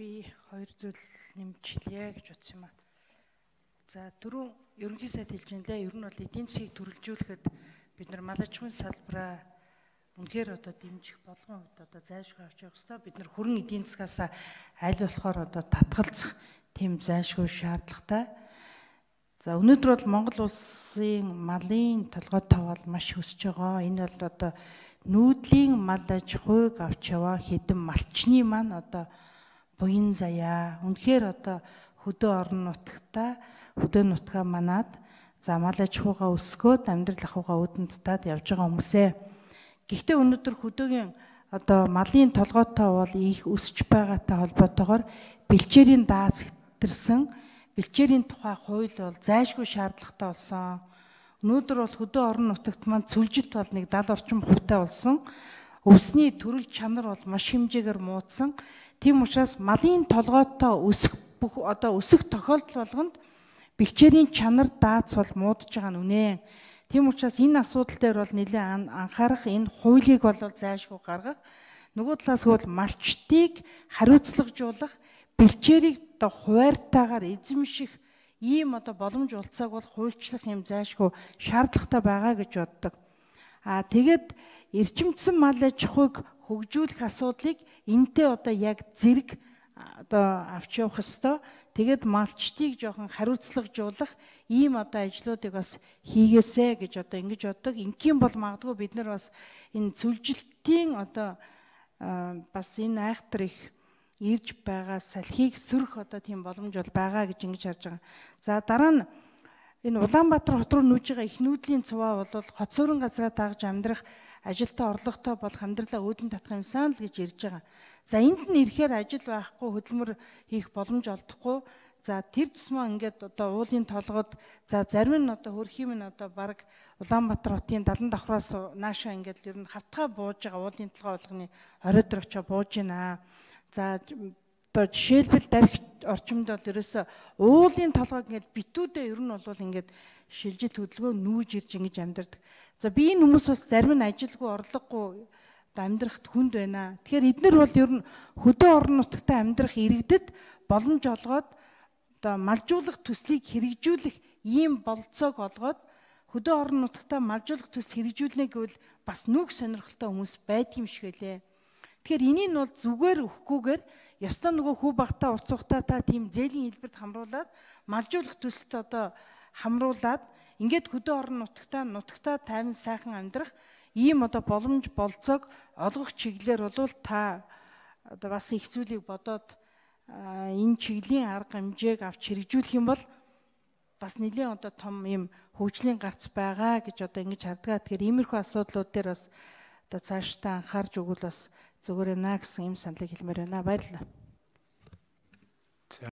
би хоёр зүйл нэмжлэе гэж бодсон юм аа. За дөрөв ерөнхий сайд хэлж байна лээ. Ер нь бол эдийн засгийг төрөлжүүлэхэд бид нар мал аж ахуйн салбараа үнэхээр дэмжих болгон хувьд зайлшгүй авч явах хэрэгтэй. Бид нар хөрөн эдийн засгаас аль болохоор татгалзах тийм зайлшгүй шаардлагатай. За өнөөдөр бол Монгол улсын малын толгойтой бол маш өсөж байгаа. Энэ бол нүүдлийн мал аж ахуйг авч яваа хэдэн малчны маань буян заяа. Үнэхээр хөдөө орон нутгата хөдөө нутгаа манаад за мал аж ахуйгаа өсгөөд амьдрал ахуйгаа үүдэн татаад явж байгаа хүмүүсээ. Гэхдээ өнөөдөр хөдөөгийн малын толгойтой бол их өсөж байгаатай холбоотойгоор бэлчээрийн дааз хэтэрсэн бэлчээрийн тухай хууль бол зайлшгүй шаардлагатай болсон. Өнөөдөр бол хөдөө орон нутагт маань цөлжилт бол 70 орчим хувьтай болсон. Өвсний төрөл чанар бол маш хэмжээгээр муудсан. Тийм учраас малын толгойтой өсөх өсөх тохиолдол болгонд бэлчээрийн чанар дааз бол муудаж байгаа нь үнэ. Тийм учраас энэ асуудал дээр бол нэлээд анхаарах, энэ хуулийг бол зайлшгүй гаргах. Нөгөө талаас бол малчтыг хариуцлагажуулах, бэлчээрийг хуваарьтайгаар эзэмших ийм боломж олцоог бол хуульчлах юм зайлшгүй шаардлагатай байгаа гэж боддог. Тэгээд эрчимдсэн мал аж ахуйг хөгжүүлэх асуудлыг энтэй яг зэрэг авч явах ёстой. Тэгээд малчтыг жоохон хариуцлагажуулах ийм ажлуудыг бас хийгээсэ гэж ингэж боддог. Ингийн бол магадгүй бид нар бас энэ цөлжилтийн бас энэ айхтар их ирж байгаа салхийг сөрөх тийм боломж бол байгаа гэж ингэж харж байгаа. За дараа нь энэ Улаанбаатар хот руу нүүж байгаа их нүүдлийн цуваа бол хотсуурин газраа дагж амьдрах ажилтай орлоготой болох амьдралаа үүдэн татах юмсан л гэж ирж байгаа. За энд нь ирэхээр ажил байхгүй, хөдөлмөр хийх боломж олдохгүй. За тэр тусмаа ингээд уулын толгод за зарим нь хөрх юм нь баг Улаанбаатар хотын 70 давхраас наашаа ингээд ер нь хавтгай бууж байгаа уулын толгой болгоны орой дээр очиж бууж байна. За жишээлбэл дарих орчимд бол ерөөсө уулын толгойг ингээд битүүдээ ер нь бол ингээд шилжилт хөдөлгөөн нүүж ирж ингэж амьдардаг. За би энэ хүмүүс бас зарим нь ажилгүй, орлогогүй амьдрахт хүнд байна. Тэгэхээр эдгээр бол ер нь хөдөө орон нутагтаа амьдрах иргэдэд боломж олгоод малжуулах төслийг хэрэгжүүлэх ийм болцоог олгоод хөдөө орон нутагтаа малжуулах төсөл хэрэгжүүлнэ гэвэл бас нүг сонирхолтой хүмүүс байдгийм шиг байлээ. Тэгэхээр энийг бол зүгээр өгөхгүйгээр ёстой нөгөө хүү багтаа урцугтаа та тийм зээлийн хэлбэрт хамруулад малжуулах төсөлд хамруулад ингээд хөдөө орон нутагтаа тайван сайхан амьдрах ийм боломж болцоог олгох чиглэлээр бол та бас их зүйлийг бодоод энэ чиглийн арга хэмжээг авч хэрэгжүүлэх юм бол бас нэлээд том юм хөгжлийн гарц байгаа гэж ингэж хардгаа. Тэгэхээр иймэрхүү асуудлууд дээр бас цаашдаа анхаарч өгвөл бас зүгээр наа гэсэн юм саналыг хэлмээр байна. Баярлалаа.